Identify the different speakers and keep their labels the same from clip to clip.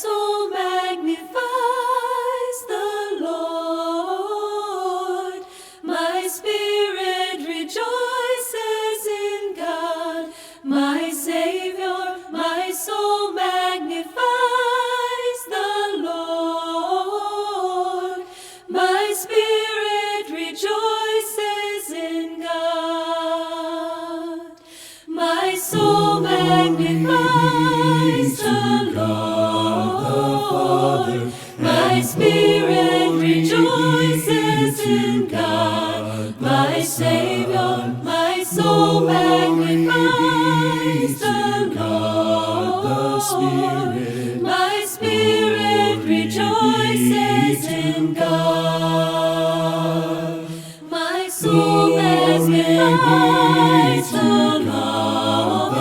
Speaker 1: soul magnifies the Lord. My spirit rejoices in God, my Savior. My soul magnifies the Lord. My spirit rejoices in God. My soul magnifies the Lord. My spirit rejoices in God, my Savior. My soul magnifies the Lord. My spirit rejoices in God. My soul magnifies the Lord.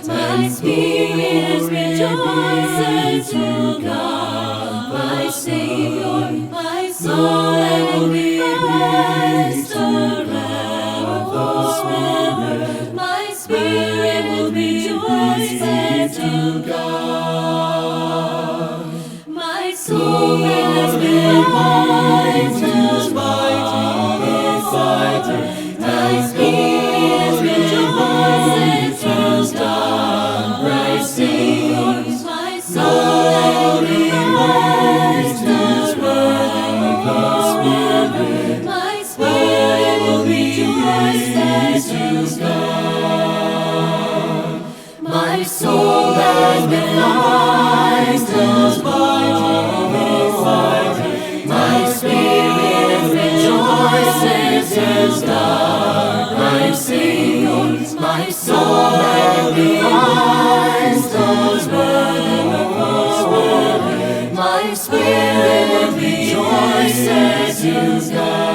Speaker 1: My spirit rejoices in God, my Savior. My soul magnifies the Lord. My spirit will rejoice in God. My soul magnifies the Lord. My spirit rejoices in God, my Savior. My soul magnifies the Lord. My spirit will rejoice in God. My soul magnifies the Lord. My spirit rejoices in God, my Savior. My soul magnifies the Lord. My spirit rejoices in God.